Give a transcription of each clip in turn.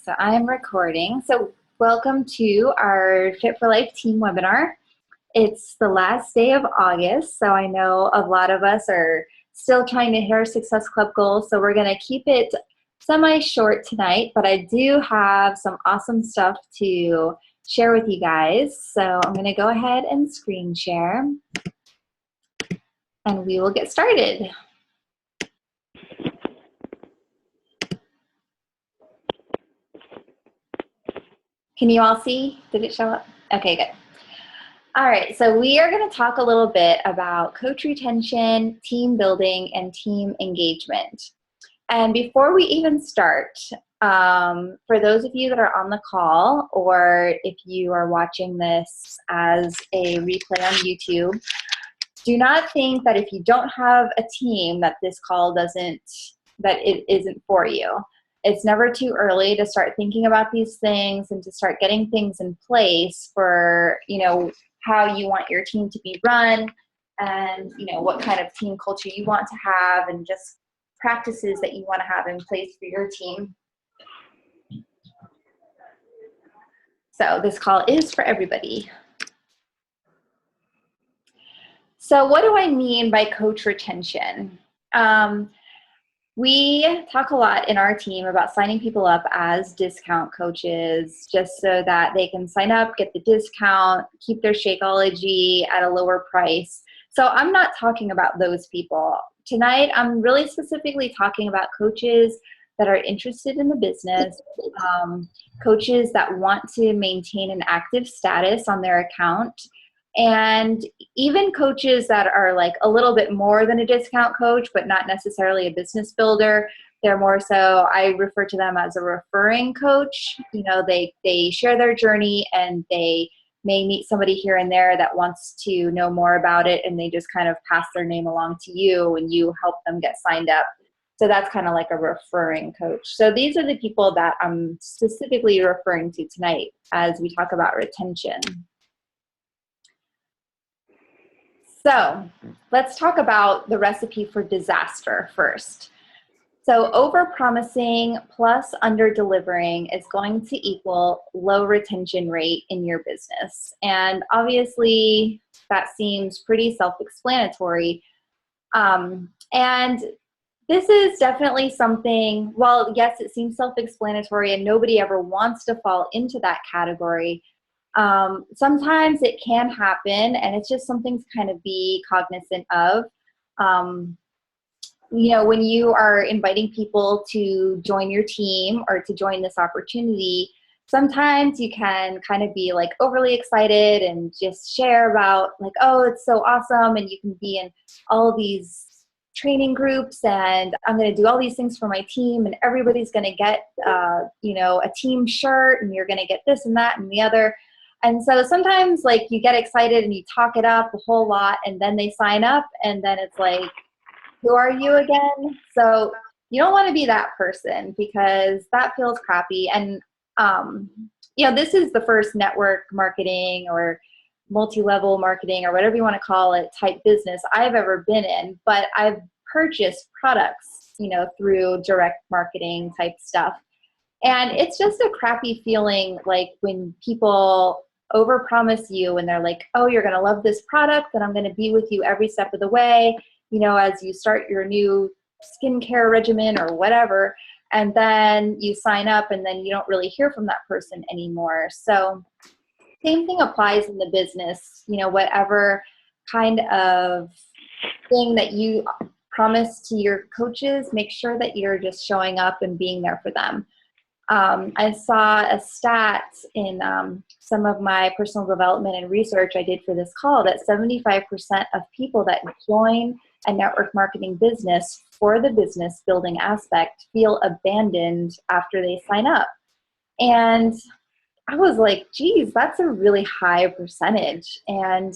So I am recording. So welcome to our Fit for Life team webinar. It's the last day of August, so I know a lot of us are still trying to hit our Success Club goals, so we're going to keep it semi-short tonight, but I do have some awesome stuff to share with you guys. So I'm going to go ahead and screen share, and we will get started. Can you all see? Did it show up? Okay, good. All right, so we are going to talk a little bit about coach retention, team building, and team engagement. And before we even start, for those of you that are on the call, or if you are watching this as a replay on YouTube, do not think that if you don't have a team that this call that it isn't for you. It's never too early to start thinking about these things and to start getting things in place for, how you want your team to be run and, what kind of team culture you want to have and just practices that you want to have in place for your team. So this call is for everybody. So what do I mean by coach retention? We talk a lot in our team about signing people up as discount coaches just so that they can sign up, get the discount, keep their Shakeology at a lower price. So I'm not talking about those people. Tonight, I'm really specifically talking about coaches that are interested in the business, coaches that want to maintain an active status on their account, and even coaches that are like a little bit more than a discount coach, but not necessarily a business builder. They're more so, I refer to them as a referring coach. They share their journey and they may meet somebody here and there that wants to know more about it, and they just kind of pass their name along to you and you help them get signed up. So that's kind of like a referring coach. So these are the people that I'm specifically referring to tonight as we talk about retention. So let's talk about the recipe for disaster first. So over-promising plus under-delivering is going to equal low retention rate in your business. And obviously, that seems pretty self-explanatory. And this is definitely something, well, yes, it seems self-explanatory and nobody ever wants to fall into that category. Sometimes it can happen, and it's just something to kind of be cognizant of. When you are inviting people to join your team or to join this opportunity, sometimes you can kind of be like overly excited and just share about like, oh, it's so awesome, and you can be in all these training groups, and I'm going to do all these things for my team, and everybody's going to get, a team shirt, and you're going to get this and that and the other. And so sometimes like you get excited and you talk it up a whole lot, and then they sign up, and then it's like, who are you again? So you don't want to be that person because that feels crappy. And, this is the first network marketing or multi-level marketing or whatever you want to call it type business I've ever been in, but I've purchased products, through direct marketing type stuff. And it's just a crappy feeling like when people overpromise you and they're like, oh, you're going to love this product and I'm going to be with you every step of the way, as you start your new skincare regimen or whatever, and then you sign up and then you don't really hear from that person anymore. So same thing applies in the business, whatever kind of thing that you promise to your coaches, make sure that you're just showing up and being there for them. I saw a stat in some of my personal development and research I did for this call that 75% of people that join a network marketing business for the business building aspect feel abandoned after they sign up. And I was like, geez, that's a really high percentage. And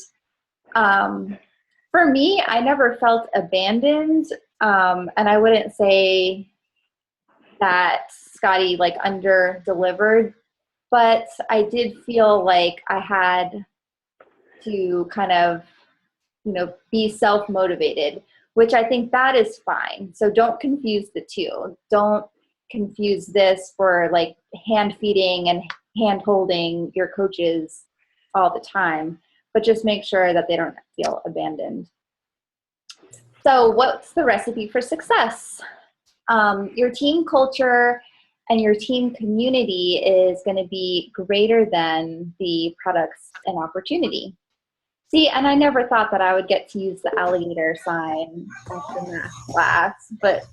for me, I never felt abandoned. And I wouldn't say that Scotty like under delivered, but I did feel like I had to kind of, be self-motivated, which I think that is fine. So don't confuse the two. Don't confuse this for like hand feeding and hand holding your coaches all the time, but just make sure that they don't feel abandoned. So what's the recipe for success? Your team culture and your team community is going to be greater than the products and opportunity. See, and I never thought that I would get to use the alligator sign after math class, but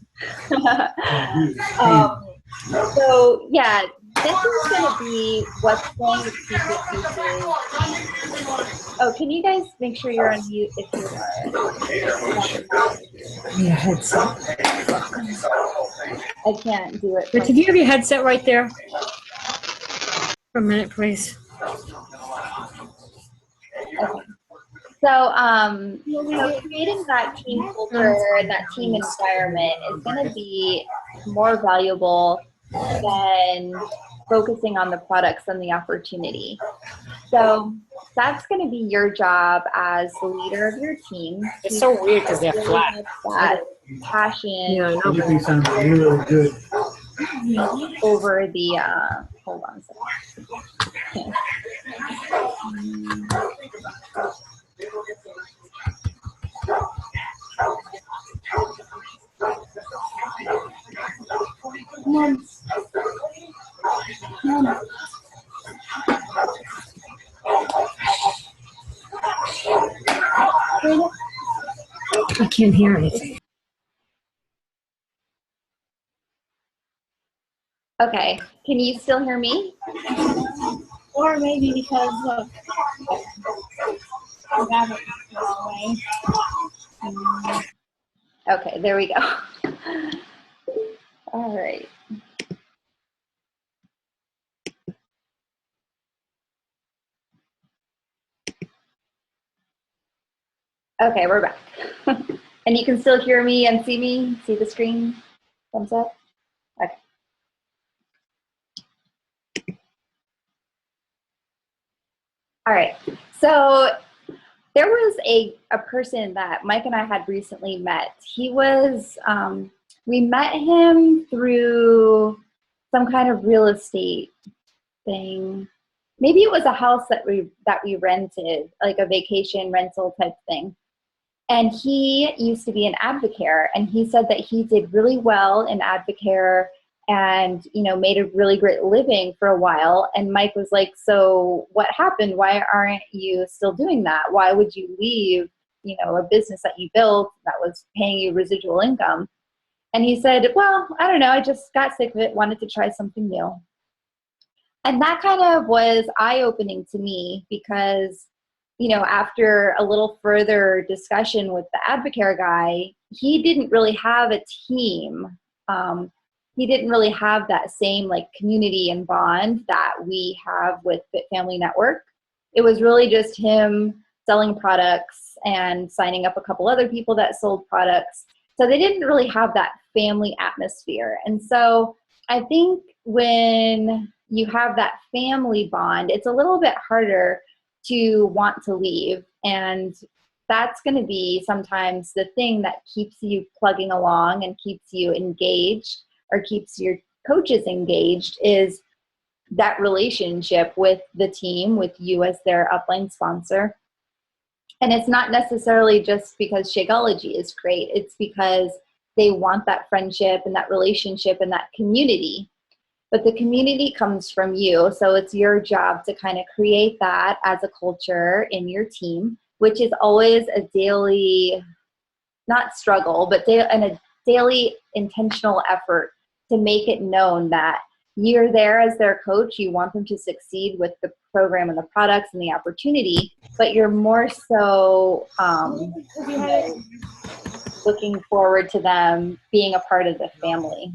so yeah, this is going to be what's going to keep your pieces. Oh, can you guys make sure you're on mute if you are? Your headset. I can't do it. But can you have your headset right there for a minute, please? Okay. So, so creating that team culture and that team environment is going to be more valuable than focusing on the products and the opportunity. So that's going to be your job as the leader of your team. It's so weird because they're flat. That passion. Yeah, I know. You sound really good. Over the, hold on a second. Come on. Come on. I can't hear anything. Okay, can you still hear me? Or maybe because of the rabbit away. Okay, there we go. All right. Okay, we're back. And you can still hear me and see me? See the screen? Thumbs up? Okay. All right, so there was a person that Mike and I had recently met. He was, we met him through some kind of real estate thing. Maybe it was a house that we rented, like a vacation rental type thing. And he used to be an Advocare, and he said that he did really well in Advocare and, you know, made a really great living for a while. And Mike was like, so what happened? Why aren't you still doing that? Why would you leave, you know, a business that you built that was paying you residual income? And he said, well, I don't know. I just got sick of it, wanted to try something new. And that kind of was eye-opening to me because, you know, after a little further discussion with the Advocare guy, he didn't really have a team. He didn't really have that same like community and bond that we have with Fit Family Network. It was really just him selling products and signing up a couple other people that sold products. So they didn't really have that family atmosphere. And so I think when you have that family bond, it's a little bit harder to want to leave. And that's going to be sometimes the thing that keeps you plugging along and keeps you engaged or keeps your coaches engaged is that relationship with the team, with you as their upline sponsor. And it's not necessarily just because Shakeology is great. It's because they want that friendship and that relationship and that community. But the community comes from you. So it's your job to kind of create that as a culture in your team, which is always a daily, not struggle, but a daily intentional effort to make it known that you're there as their coach. You want them to succeed with the program and the products and the opportunity, but you're more so looking forward to them being a part of the family.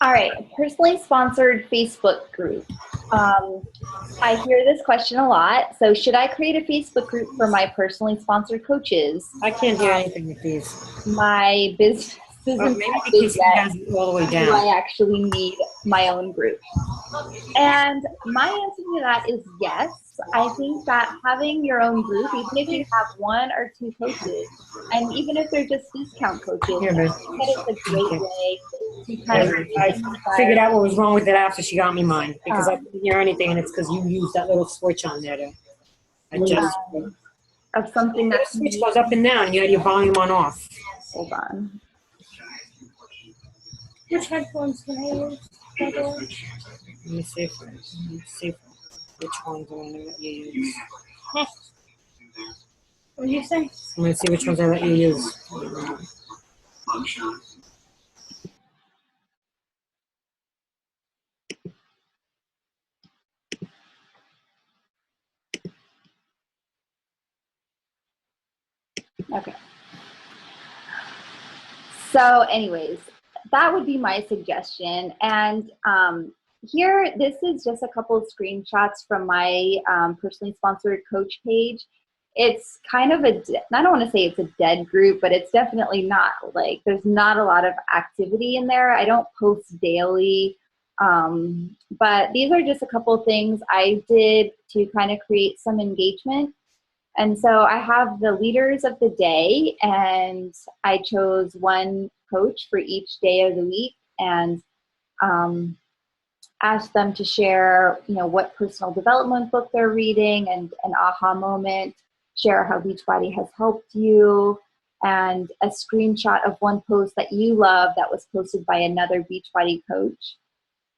All right, personally sponsored Facebook group. I hear this question a lot. So should I create a Facebook group for my personally sponsored coaches? I can't hear anything with these. My business isn't maybe because he has it all the way do down. I actually need my own group? And my answer to that is yes. I think that having your own group, even if you have one or two coaches, and even if they're just discount coaches, Here, I man. think that it's a great Okay. way to kind of create I an figured out environment. what was wrong with it after she got me mine because I Um, didn't hear anything, and it's because you used that little switch on there to adjust. of something The that can switch be, goes up and down, and you had your volume on off. hold on. Which headphones can I use? By the way? Let me see which ones I want to let you use. Heh. What did you say? I'm going to see which ones I let you use. Okay. So anyways, that would be my suggestion. And here, this is just a couple of screenshots from my personally sponsored coach page. It's kind of I don't want to say it's a dead group, but it's definitely not like, there's not a lot of activity in there. I don't post daily. But these are just a couple of things I did to kind of create some engagement. And so I have the leaders of the day, and I chose one coach for each day of the week, and asked them to share, what personal development book they're reading and an aha moment, share how Beachbody has helped you, and a screenshot of one post that you love that was posted by another Beachbody coach.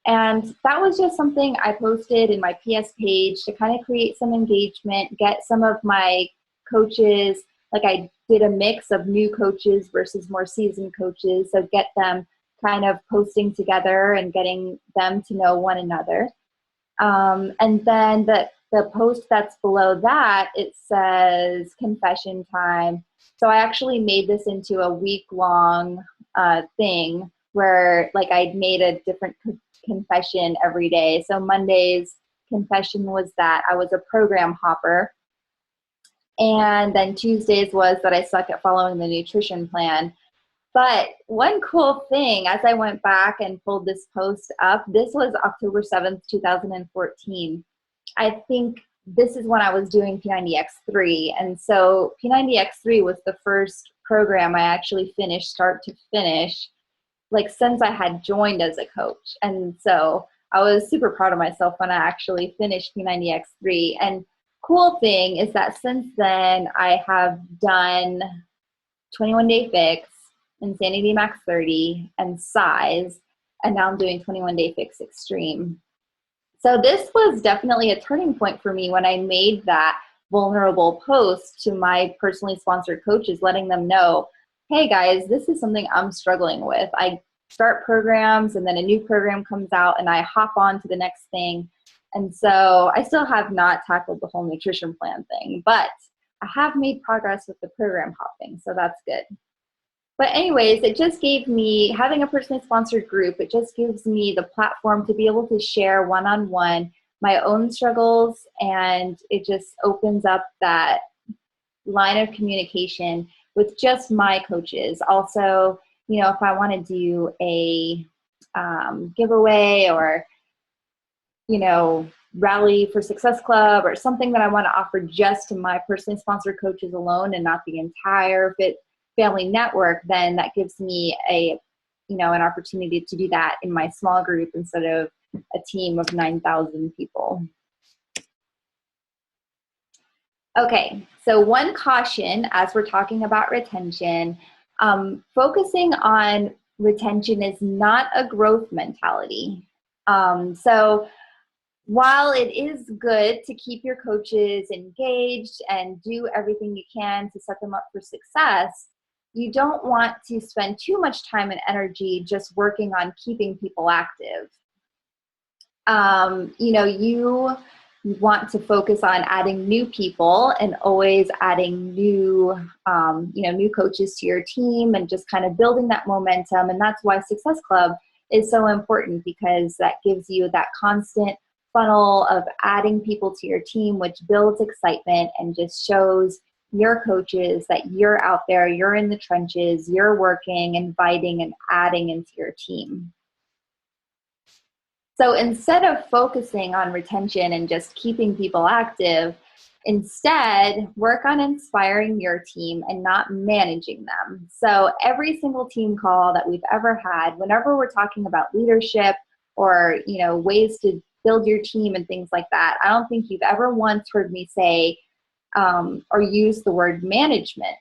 And that was just something I posted in my PS page to kind of create some engagement, get some of my coaches, like I did a mix of new coaches versus more seasoned coaches, so get them kind of posting together and getting them to know one another. And then the post that's below that, it says confession time. So I actually made this into a week-long thing where like I made a different confession every day. So Monday's confession was that I was a program hopper. And then Tuesdays was that I suck at following the nutrition plan. But one cool thing, as I went back and pulled this post up, this was October 7th, 2014. I think this is when I was doing P90X3. And so P90X3 was the first program I actually finished start to finish, like since I had joined as a coach. And so I was super proud of myself when I actually finished P90X3. And cool thing is that since then I have done 21 Day Fix, Insanity Max 30, and Size, and now I'm doing 21 Day Fix Extreme. So this was definitely a turning point for me when I made that vulnerable post to my personally sponsored coaches, letting them know, hey guys, this is something I'm struggling with. I start programs and then a new program comes out and I hop on to the next thing. And so I still have not tackled the whole nutrition plan thing, but I have made progress with the program hopping, so that's good. But anyways, it just gave me, having a personally sponsored group, it just gives me the platform to be able to share one-on-one my own struggles, and it just opens up that line of communication with just my coaches. Also, if I want to do a giveaway or, Rally for Success Club or something that I want to offer just to my personally sponsored coaches alone and not the entire Fit Family Network, then that gives me an opportunity to do that in my small group instead of a team of 9,000 people. Okay, so one caution as we're talking about retention, focusing on retention is not a growth mentality. So while it is good to keep your coaches engaged and do everything you can to set them up for success, you don't want to spend too much time and energy just working on keeping people active. You want to focus on adding new people and always adding new coaches to your team and just kind of building that momentum. And that's why Success Club is so important, because that gives you that constant funnel of adding people to your team, which builds excitement and just shows your coaches that you're out there, you're in the trenches, you're working, inviting, and adding into your team. So instead of focusing on retention and just keeping people active, instead work on inspiring your team and not managing them. So every single team call that we've ever had, whenever we're talking about leadership or, ways to build your team and things like that, I don't think you've ever once heard me say or use the word management.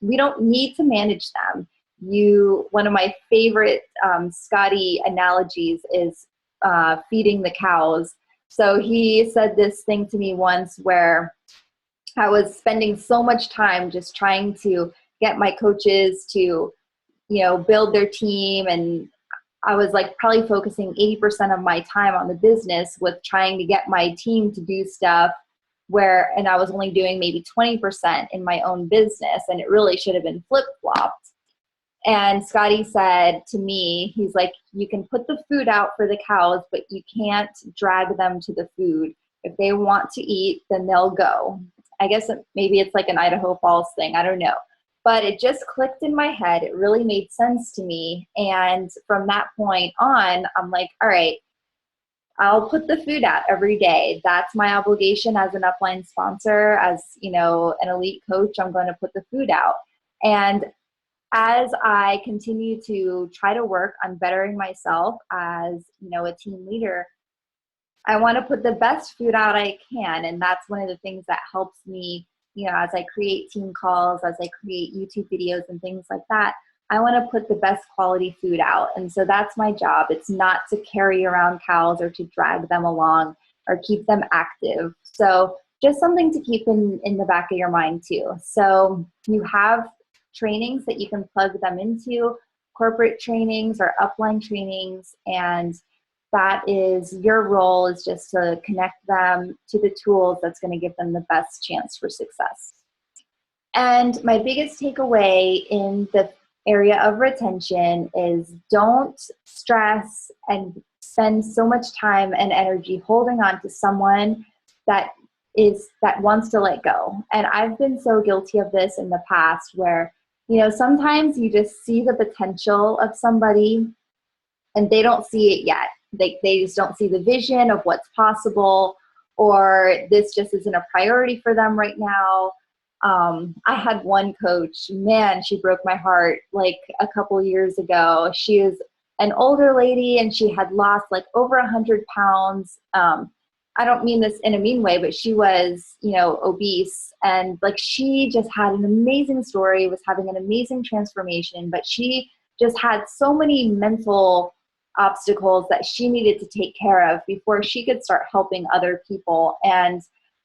We don't need to manage them. One of my favorite Scotty analogies is feeding the cows. So he said this thing to me once where I was spending so much time just trying to get my coaches to, build their team. And I was like probably focusing 80% of my time on the business with trying to get my team to do stuff and I was only doing maybe 20% in my own business, and it really should have been flip-flopped. And Scotty said to me, he's like, you can put the food out for the cows, but you can't drag them to the food. If they want to eat, then they'll go. I guess maybe it's like an Idaho Falls thing. I don't know. But it just clicked in my head. It really made sense to me. And from that point on, I'm like, all right, I'll put the food out every day. That's my obligation as an upline sponsor, as, an elite coach. I'm going to put the food out. And as I continue to try to work on bettering myself as, a team leader, I want to put the best food out I can. And that's one of the things that helps me, as I create team calls, as I create YouTube videos and things like that. I want to put the best quality food out. And so that's my job. It's not to carry around cows or to drag them along or keep them active. So just something to keep in the back of your mind too. So you have trainings that you can plug them into, corporate trainings or upline trainings, and that is your role, is just to connect them to the tools that's going to give them the best chance for success. And my biggest takeaway in the area of retention is don't stress and spend so much time and energy holding on to someone that wants to let go. And I've been so guilty of this in the past where, sometimes you just see the potential of somebody and they don't see it yet. They just don't see the vision of what's possible, or this just isn't a priority for them right now. I had one coach, man, she broke my heart like a couple years ago. She was an older lady and she had lost like over 100 pounds. I don't mean this in a mean way, but she was, obese, and like she just had an amazing story, was having an amazing transformation, but she just had so many mental obstacles that she needed to take care of before she could start helping other people. And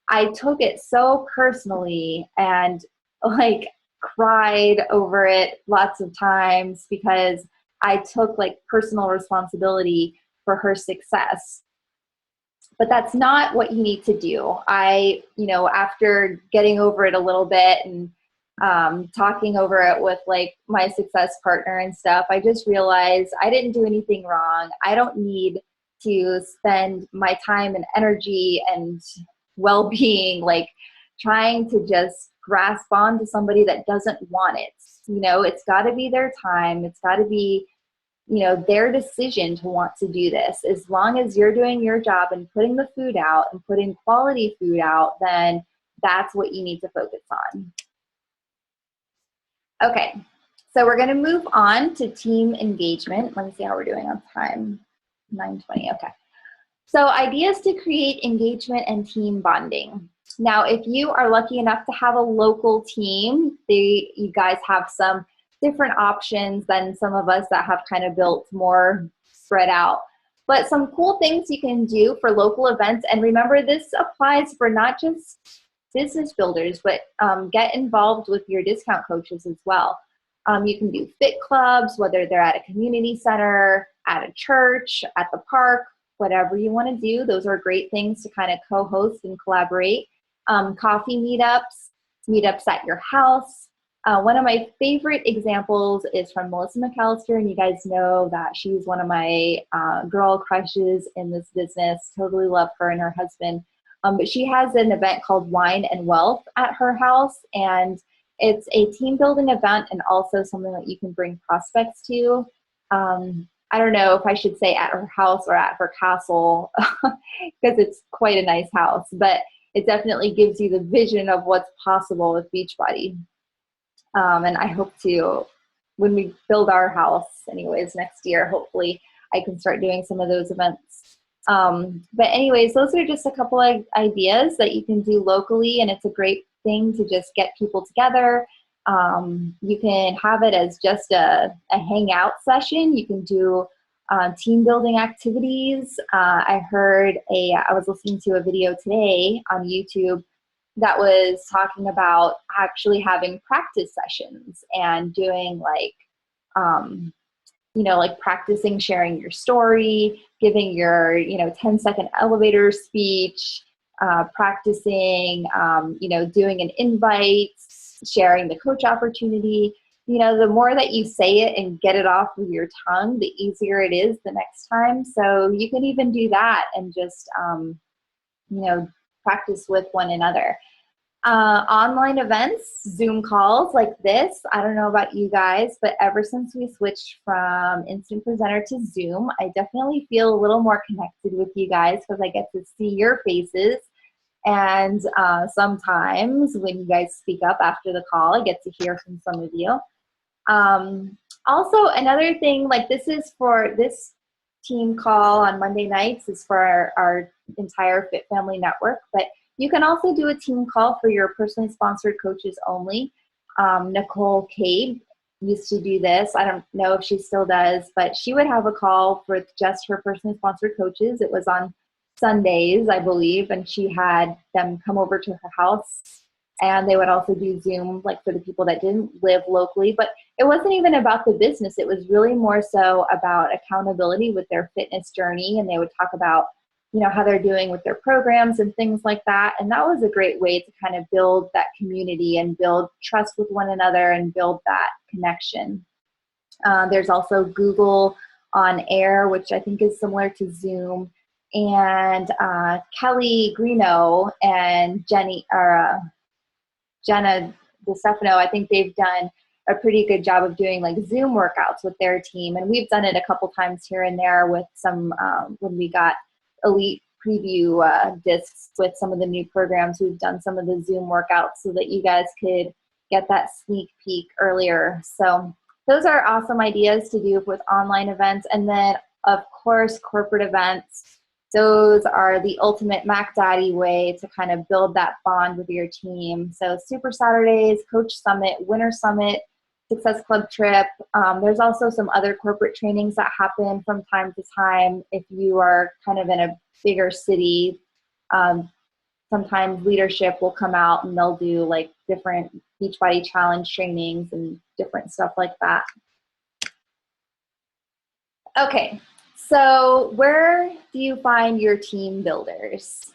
I took it so personally and like cried over it lots of times because I took like personal responsibility for her success. But that's not what you need to do. After getting over it a little bit and talking over it with like my success partner and stuff, I just realized I didn't do anything wrong. I don't need to spend my time and energy and well-being like trying to just grasp on to somebody that doesn't want it. It's got to be their time. It's got to be their decision to want to do this. As long as you're doing your job and putting the food out and putting quality food out, then that's what you need to focus on. Okay, so we're going to move on to team engagement. Let me see how we're doing on time. 9:20, okay. So ideas to create engagement and team bonding. Now, if you are lucky enough to have a local team, you guys have some different options than some of us that have kind of built more spread out. But some cool things you can do for local events, and remember this applies for not just business builders, but get involved with your discount coaches as well. You can do fit clubs, whether they're at a community center, at a church, at the park, whatever you want to do. Those are great things to kind of co-host and collaborate. Coffee meetups at your house. One of my favorite examples is from Melissa McAllister, and you guys know that she's one of my girl crushes in this business. Totally love her and her husband. But she has an event called Wine and Wealth at her house, and it's a team building event and also something that you can bring prospects to. I don't know if I should say at her house or at her castle because it's quite a nice house, but it definitely gives you the vision of what's possible with Beachbody. And I hope to, when we build our house anyways next year, hopefully I can start doing some of those events. But anyways, those are just a couple of ideas that you can do locally, and it's a great thing to just get people together. You can have it as just a hangout session. You can do team building activities. I was listening to a video today on YouTube that was talking about actually having practice sessions and doing like, like practicing sharing your story, giving your, 10-second elevator speech, practicing, doing an invite, sharing the coach opportunity. The more that you say it and get it off of your tongue, the easier it is the next time. So you can even do that and just, practice with one another. Online events, Zoom calls like this. I don't know about you guys, but ever since we switched from Instant Presenter to Zoom, I definitely feel a little more connected with you guys because I get to see your faces. And sometimes when you guys speak up after the call, I get to hear from some of you. Also, another thing, like this is for this team call on Monday nights is for our entire Fit Family Network, but you can also do a team call for your personally sponsored coaches only. Nicole Cade used to do this. I don't know if she still does, but she would have a call for just her personally sponsored coaches. It was on Sundays, I believe, and she had them come over to her house, and they would also do Zoom like for the people that didn't live locally. But it wasn't even about the business. It was really more so about accountability with their fitness journey, and they would talk about how they're doing with their programs and things like that. And that was a great way to kind of build that community and build trust with one another and build that connection. There's also Google On Air, which I think is similar to Zoom. And Kelly Greeno and Jenna DeStefano, I think they've done a pretty good job of doing like Zoom workouts with their team. And we've done it a couple times here and there with some, when we got elite preview discs with some of the new programs, we've done some of the Zoom workouts so that you guys could get that sneak peek earlier. So those are awesome ideas to do with online events. And then of course, corporate events. Those are the ultimate Mac Daddy way to kind of build that bond with your team. So Super Saturdays, Coach Summit, Winter Summit, Success Club trip. There's also some other corporate trainings that happen from time to time. If you are kind of in a bigger city, sometimes leadership will come out and they'll do like different Beachbody Challenge trainings and different stuff like that. Okay, so where do you find your team builders?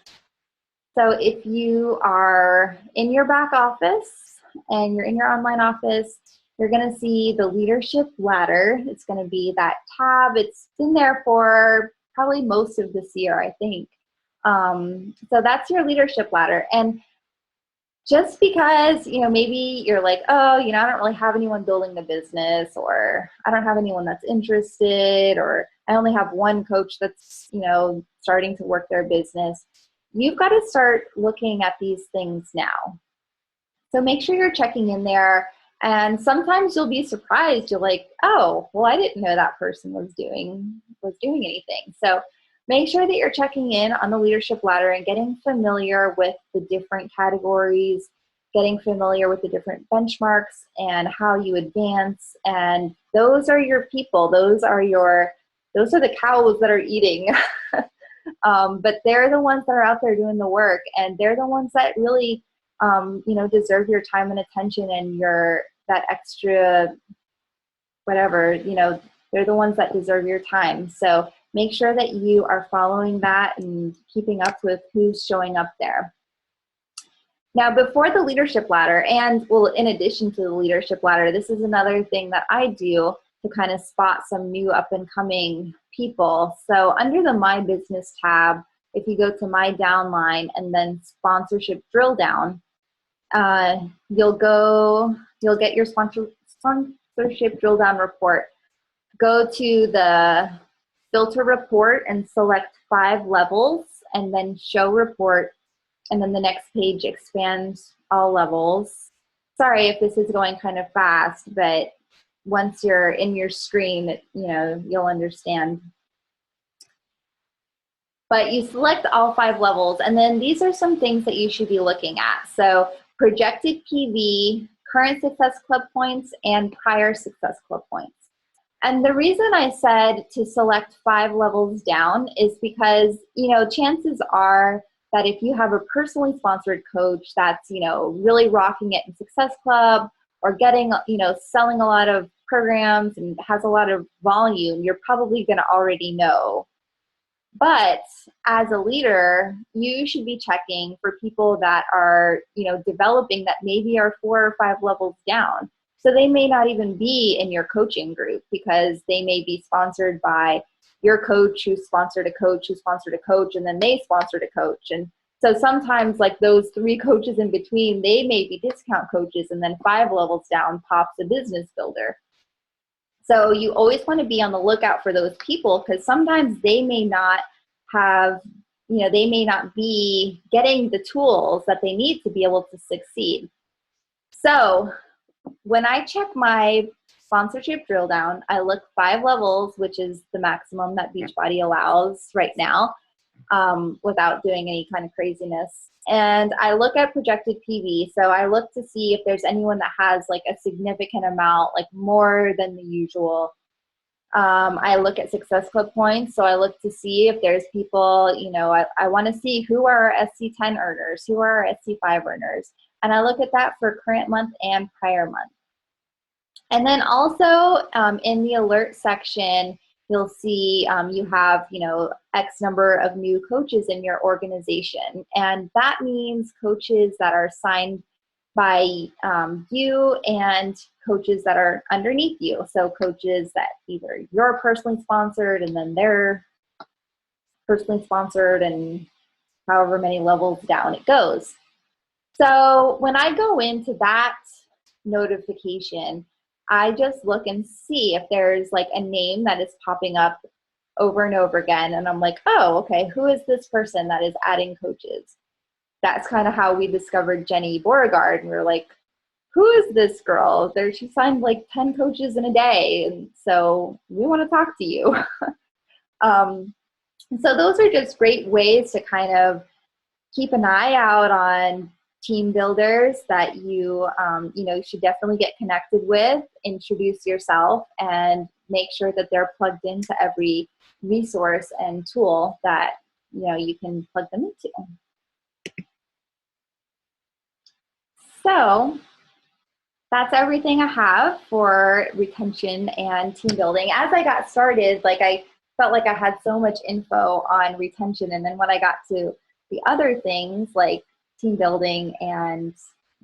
So if you are in your back office and you're in your online office, you're going to see the leadership ladder. It's going to be that tab. It's been there for probably most of this year, I think. So that's your leadership ladder. And just because, maybe you're like, oh, I don't really have anyone building the business, or I don't have anyone that's interested, or I only have one coach that's, starting to work their business. You've got to start looking at these things now. So make sure you're checking in there. And sometimes you'll be surprised. You're like, oh, well, I didn't know that person was doing anything. So make sure that you're checking in on the leadership ladder and getting familiar with the different categories, getting familiar with the different benchmarks and how you advance. And those are your people. Those are the cows that are eating. But they're the ones that are out there doing the work, and they're the ones that really, deserve your time and attention and that extra, whatever, they're the ones that deserve your time. So make sure that you are following that and keeping up with who's showing up there. Now, before the leadership ladder, and well, in addition to the leadership ladder, this is another thing that I do to kind of spot some new up and coming people. So under the My Business tab, if you go to My Downline and then Sponsorship Drill Down, you'll get your sponsorship drill down report. go to the filter report and select 5 levels, and then show report, and then the next page expands all levels. Sorry if this is going kind of fast, but once you're in your screen, you'll understand. But you select all 5 levels, and then these are some things that you should be looking at. So projected PV, current Success Club points, and prior Success Club points. And the reason I said to select 5 levels down is because, chances are that if you have a personally sponsored coach that's, really rocking it in Success Club, or getting, selling a lot of programs and has a lot of volume, you're probably going to already know. But as a leader, you should be checking for people that are, developing, that maybe are 4 or 5 levels down. So they may not even be in your coaching group, because they may be sponsored by your coach who sponsored a coach who sponsored a coach, and then they sponsored a coach. And so sometimes, like, those 3 coaches in between, they may be discount coaches, and then 5 levels down pops a business builder. So you always want to be on the lookout for those people, because sometimes they may not have, they may not be getting the tools that they need to be able to succeed. So when I check my sponsorship drill down, I look 5 levels, which is the maximum that Beachbody allows right now, without doing any kind of craziness. And I look at projected PV. So I look to see if there's anyone that has like a significant amount, like more than the usual. I look at Success Club points. So I look to see if there's people, I want to see who are our SC10 earners, who are our SC5 earners. And I look at that for current month and prior month. And then also in the alert section, you'll see you have, X number of new coaches in your organization. And that means coaches that are signed by you and coaches that are underneath you. So coaches that either you're personally sponsored, and then they're personally sponsored, and however many levels down it goes. So when I go into that notification, I just look and see if there's like a name that is popping up over and over again. And I'm like, oh, okay, who is this person that is adding coaches? That's kind of how we discovered Jenny Beauregard. And we were like, who is this girl? She signed like 10 coaches in a day. And so we want to talk to you. So those are just great ways to kind of keep an eye out on team builders that you should definitely get connected with, introduce yourself, and make sure that they're plugged into every resource and tool that you can plug them into. So that's everything I have for retention and team building. As I got started, I felt like I had so much info on retention, and then when I got to the other things like team building and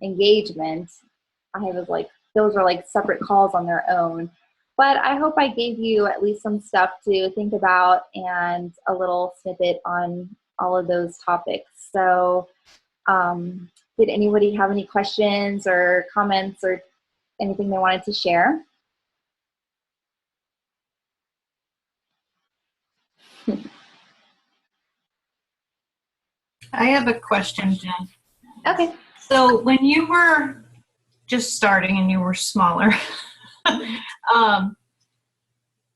engagement, I was like, those are like separate calls on their own. But I hope I gave you at least some stuff to think about and a little snippet on all of those topics. So did anybody have any questions or comments or anything they wanted to share? I have a question, Jen. Okay. So when you were just starting and you were smaller,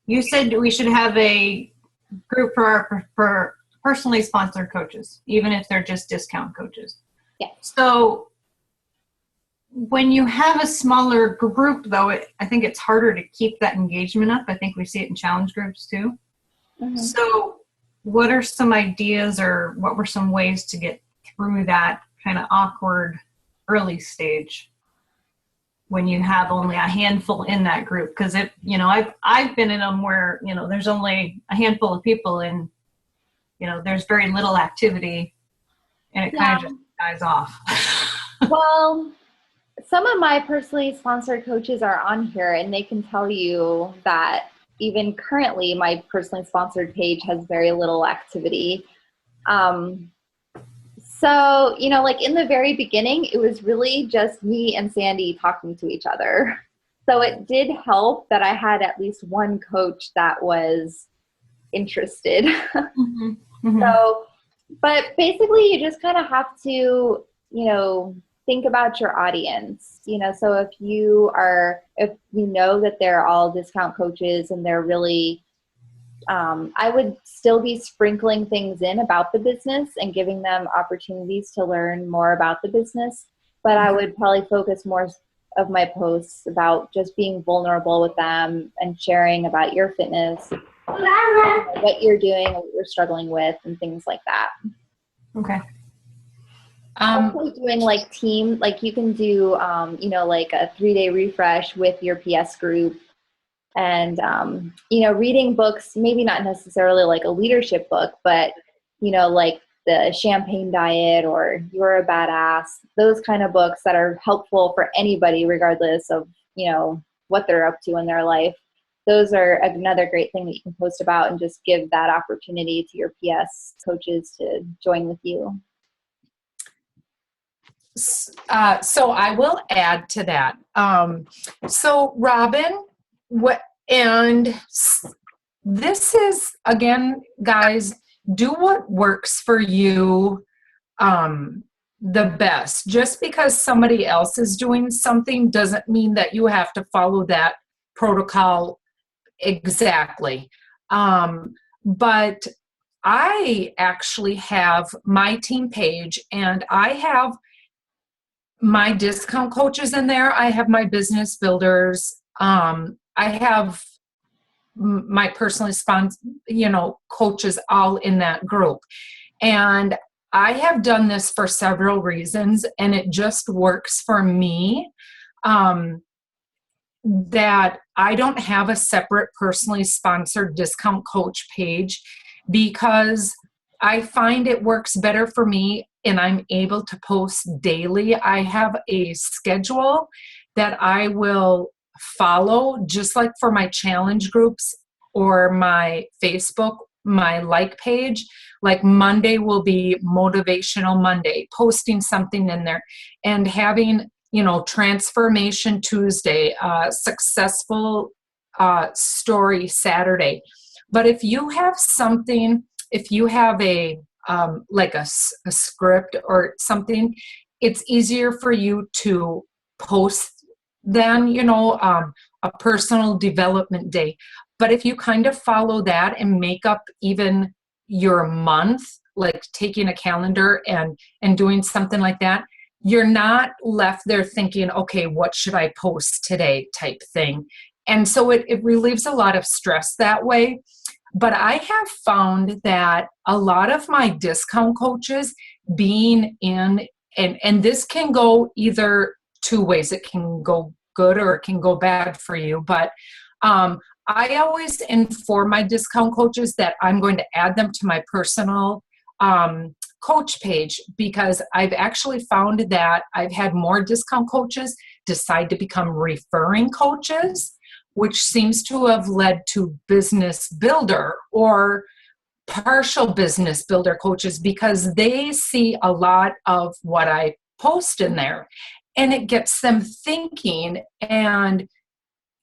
you said we should have a group for personally sponsored coaches, even if they're just discount coaches. Yeah. So when you have a smaller group, though, I think it's harder to keep that engagement up. I think we see it in challenge groups too. Mm-hmm. So what are some ideas, or what were some ways to get through that kind of awkward early stage when you have only a handful in that group? Because I've been in them where there's only a handful of people and there's very little activity, and it kind of just dies off. Well, some of my personally sponsored coaches are on here, and they can tell you that even currently my personally sponsored page has very little activity. So, like in the very beginning, it was really just me and Sandy talking to each other. So it did help that I had at least one coach that was interested. Mm-hmm. Mm-hmm. So, but basically you just kind of have to, think about your audience, so if you know that they're all discount coaches and they're really, I would still be sprinkling things in about the business and giving them opportunities to learn more about the business. But I would probably focus more of my posts about just being vulnerable with them and sharing about your fitness, what you're doing, what you're struggling with, and things like that. Okay. Also doing like team, like you can do, like a 3-day refresh with your PS group and, reading books, maybe not necessarily like a leadership book, but, like the Champagne Diet or You're a Badass, those kind of books that are helpful for anybody, regardless of, what they're up to in their life. Those are another great thing that you can post about and just give that opportunity to your PS coaches to join with you. So I will add to that. So Robin, this is, again, guys, do what works for you the best. Just because somebody else is doing something doesn't mean that you have to follow that protocol exactly. But I actually have my team page, and I have my discount coaches in there. I have my business builders. I have my personally sponsored, coaches all in that group. And I have done this for several reasons, and it just works for me. That I don't have a separate personally sponsored discount coach page because I find it works better for me and I'm able to post daily. I have a schedule that I will follow, just like for my challenge groups or my Facebook, my like page. Like Monday will be Motivational Monday, posting something in there and having Transformation Tuesday, Successful Story Saturday. But if you have something, if you have a script or something, it's easier for you to post than, a personal development day. But if you kind of follow that and make up even your month, like taking a calendar and doing something like that, you're not left there thinking, okay, what should I post today type thing. And so it relieves a lot of stress that way. But I have found that a lot of my discount coaches being in, and this can go either two ways. It can go good or it can go bad for you. But I always inform my discount coaches that I'm going to add them to my personal coach page, because I've actually found that I've had more discount coaches decide to become referring coaches, which seems to have led to business builder or partial business builder coaches, because they see a lot of what I post in there and it gets them thinking, and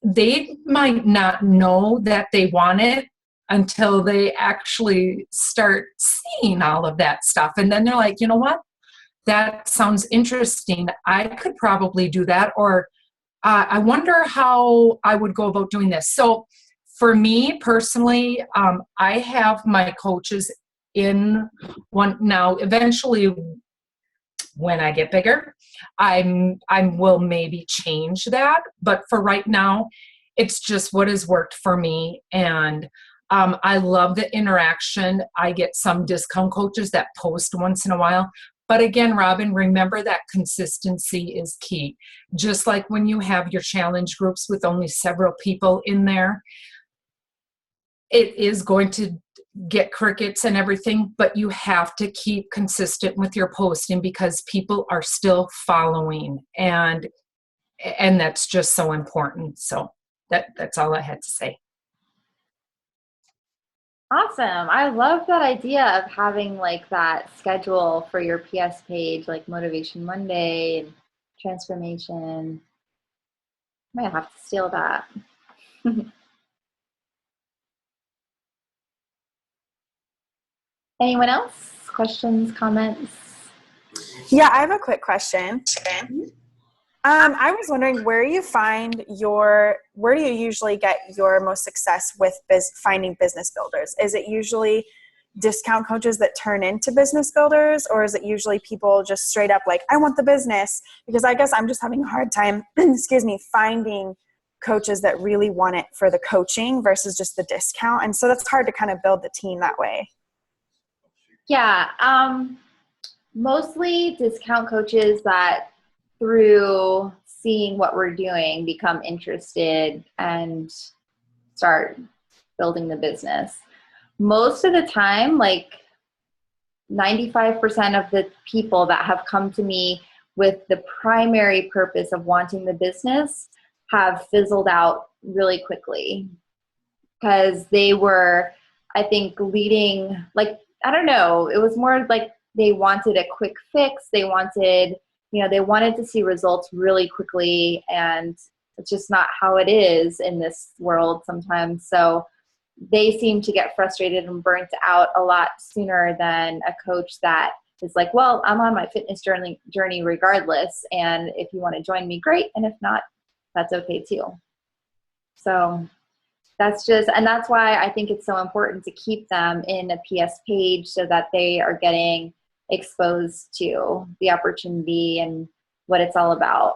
they might not know that they want it until they actually start seeing all of that stuff. And then they're like, you know what? That sounds interesting. I could probably do that. Or I wonder how I would go about doing this. So for me personally, I have my coaches in one now. Eventually, when I get bigger, I will maybe change that. But for right now, it's just what has worked for me. And I love the interaction. I get some discount coaches that post once in a while. But again, Robin, remember that consistency is key. Just like when you have your challenge groups with only several people in there, it is going to get crickets and everything, but you have to keep consistent with your posting because people are still following, and that's just so important. So that's all I had to say. Awesome. I love that idea of having like that schedule for your PS page, like Motivation Monday and Transformation. Might have to steal that. Anyone else? Questions, comments? Yeah, I have a quick question. I was wondering where do you usually get your most success with finding business builders? Is it usually discount coaches that turn into business builders, or is it usually people just straight up like, I want the business? Because I guess I'm just having a hard time, finding coaches that really want it for the coaching versus just the discount. And so that's hard to kind of build the team that way. Yeah, mostly discount coaches that through seeing what we're doing become interested and start building the business. Most of the time, like 95% of the people that have come to me with the primary purpose of wanting the business have fizzled out really quickly because they were, I think, leading, like, I don't know, it was more like they wanted a quick fix. They wanted to see results really quickly, and it's just not how it is in this world sometimes. So they seem to get frustrated and burnt out a lot sooner than a coach that is like, well, I'm on my fitness journey regardless, and if you want to join me, great, and if not, that's okay too. So that's why I think it's so important to keep them in a PS page so that they are getting exposed to the opportunity and what it's all about.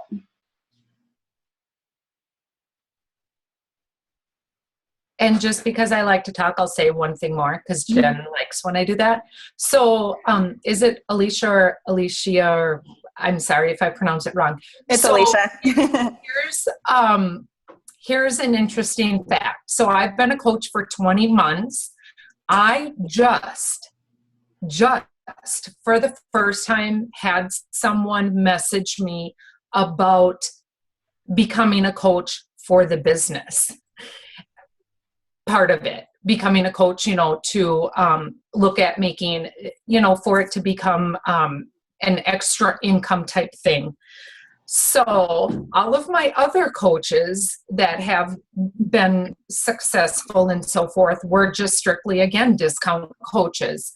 And just because I like to talk, I'll say one thing more because Jen likes when I do that. So is it Alicia or Alicia, or I'm sorry if I pronounce it wrong. It's so Alicia. Here's an interesting fact. So I've been a coach for 20 months. I just for the first time had someone message me about becoming a coach for the business part of it, becoming a coach, to look at making, for it to become an extra income type thing. So all of my other coaches that have been successful and so forth were just strictly, again, discount coaches.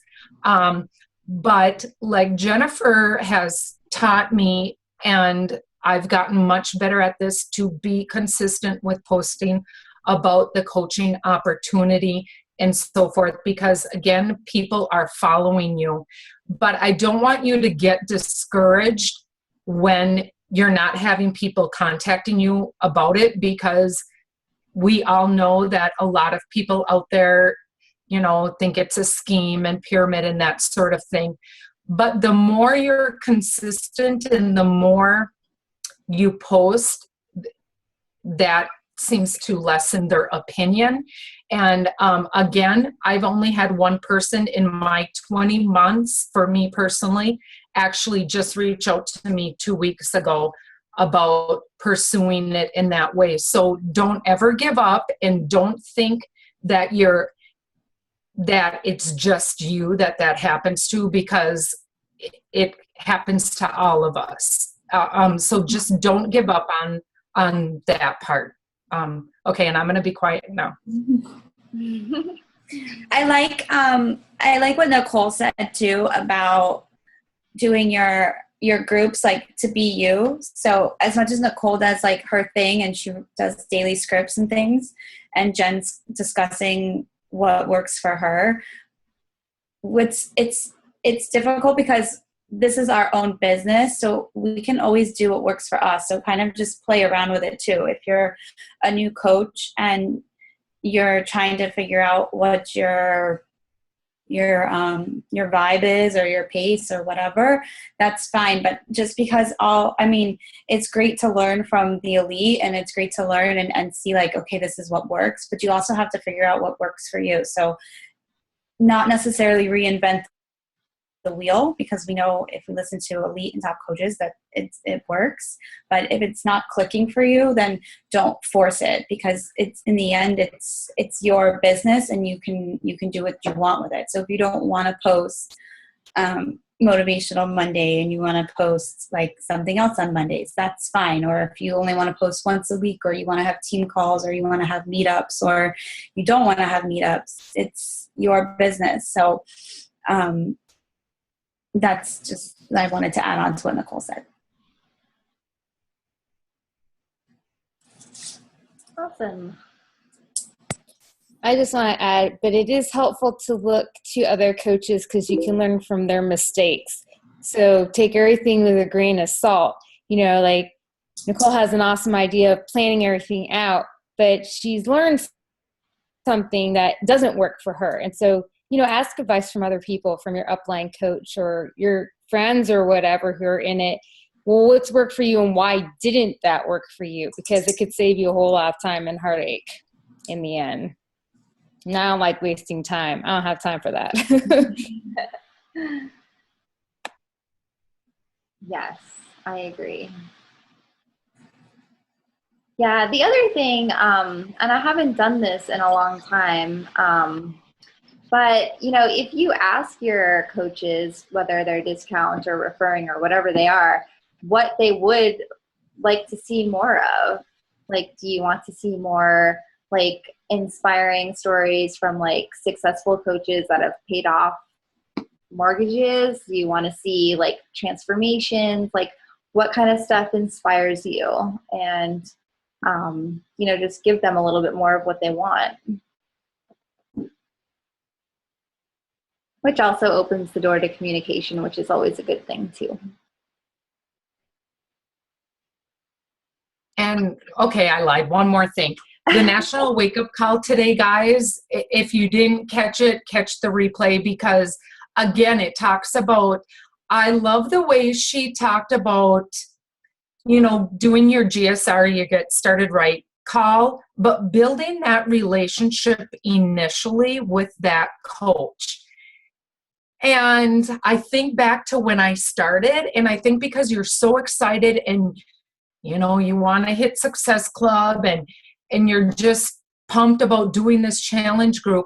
But like Jennifer has taught me, and I've gotten much better at this, to be consistent with posting about the coaching opportunity and so forth, because again, people are following you. But I don't want you to get discouraged when you're not having people contacting you about it, because we all know that a lot of people out there, think it's a scheme and pyramid and that sort of thing. But the more you're consistent and the more you post, that seems to lessen their opinion. And again, I've only had one person in my 20 months, for me personally, actually just reach out to me 2 weeks ago about pursuing it in that way. So don't ever give up, and don't think that it's just you that happens to, because it happens to all of us. So just don't give up on that part. Okay, and I'm going to be quiet now. I like what Nicole said too about doing your groups like to be you. So as much as Nicole does like her thing and she does daily scripts and things, and Jen's discussing what works for her, it's difficult because this is our own business, so we can always do what works for us. So kind of just play around with it too. If you're a new coach and you're trying to figure out what your vibe is, or your pace, or whatever, that's fine. But just because it's great to learn from the elite, and it's great to learn and see like, okay, this is what works, but you also have to figure out what works for you. So not necessarily reinvent the wheel, because we know if we listen to elite and top coaches that it works. But if it's not clicking for you, then don't force it, because it's, in the end, it's your business, and you can do what you want with it. So if you don't want to post motivational Monday and you want to post like something else on Mondays, that's fine. Or if you only want to post once a week, or you want to have team calls, or you want to have meetups, or you don't want to have meetups, it's your business. So that's just, I wanted to add on to what Nicole said. Awesome. I just want to add, but it is helpful to look to other coaches because you can learn from their mistakes. So take everything with a grain of salt. You know, like Nicole has an awesome idea of planning everything out, but she's learned something that doesn't work for her. And so, you know, ask advice from other people, from your upline coach or your friends or whatever who are in it. Well, what's worked for you and why didn't that work for you? Because it could save you a whole lot of time and heartache in the end. Now I don't like wasting time. I don't have time for that. Yes, I agree. Yeah, the other thing, and I haven't done this in a long time, but, you know, if you ask your coaches, whether they're discount or referring or whatever they are, what they would like to see more of, like, do you want to see more, like, inspiring stories from, like, successful coaches that have paid off mortgages? Do you want to see, like, transformations? Like, what kind of stuff inspires you? And, you know, just give them a little bit more of what they want. Which also opens the door to communication, which is always a good thing too. And okay, I lied. One more thing. The National Wake Up Call today, guys, if you didn't catch it, catch the replay, because again, it talks about, I love the way she talked about, you know, doing your GSR, you get started right call, but building that relationship initially with that coach. And I think back to when I started, and I think because you're so excited and, you know, you want to hit Success Club and you're just pumped about doing this challenge group,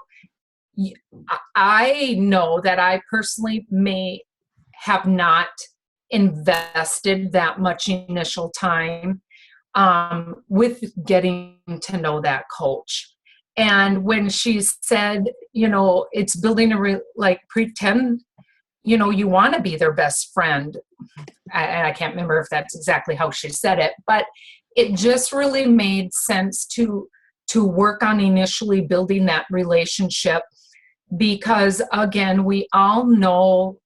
I know that I personally may have not invested that much initial time with getting to know that coach. And when she said, you know, it's building like pretend, you know, you want to be their best friend. And I can't remember if that's exactly how she said it, but it just really made sense to work on initially building that relationship, because again, we all know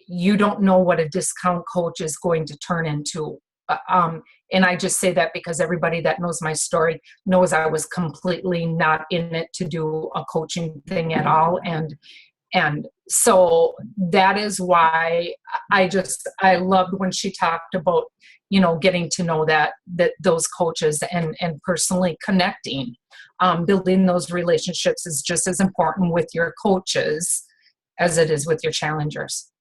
you don't know what a discount coach is going to turn into. And I just say that because everybody that knows my story knows I was completely not in it to do a coaching thing at all. And so that is why I loved when she talked about, you know, getting to know that those coaches and personally connecting. Building those relationships is just as important with your coaches as it is with your challengers.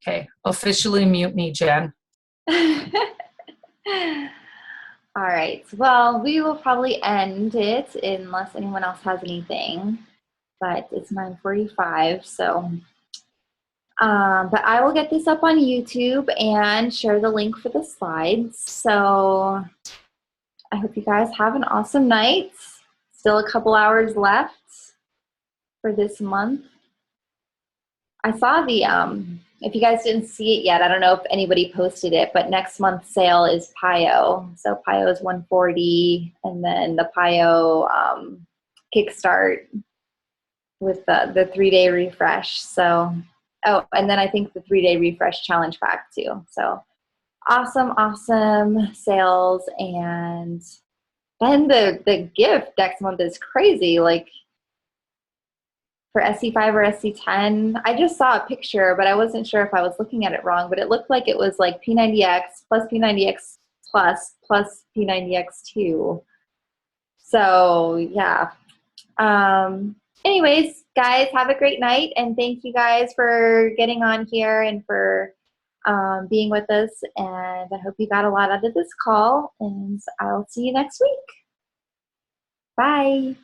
Okay, officially mute me, Jen. All right. Well, we will probably end it unless anyone else has anything. But it's 9:45, so. But I will get this up on YouTube and share the link for the slides. So I hope you guys have an awesome night. Still a couple hours left for this month. I saw the, if you guys didn't see it yet, I don't know if anybody posted it, but next month's sale is PIO. So PIO is 140, and then the PIO Kickstart with the 3-day refresh. So, oh, and then I think the 3-day refresh challenge pack too. So awesome sales. And then the gift next month is crazy. Like for SC5 or SC10, I just saw a picture, but I wasn't sure if I was looking at it wrong, but it looked like it was like P90X plus P90X plus P90X2. So yeah. Anyways, guys, have a great night, and thank you guys for getting on here and for being with us, and I hope you got a lot out of this call, and I'll see you next week. Bye.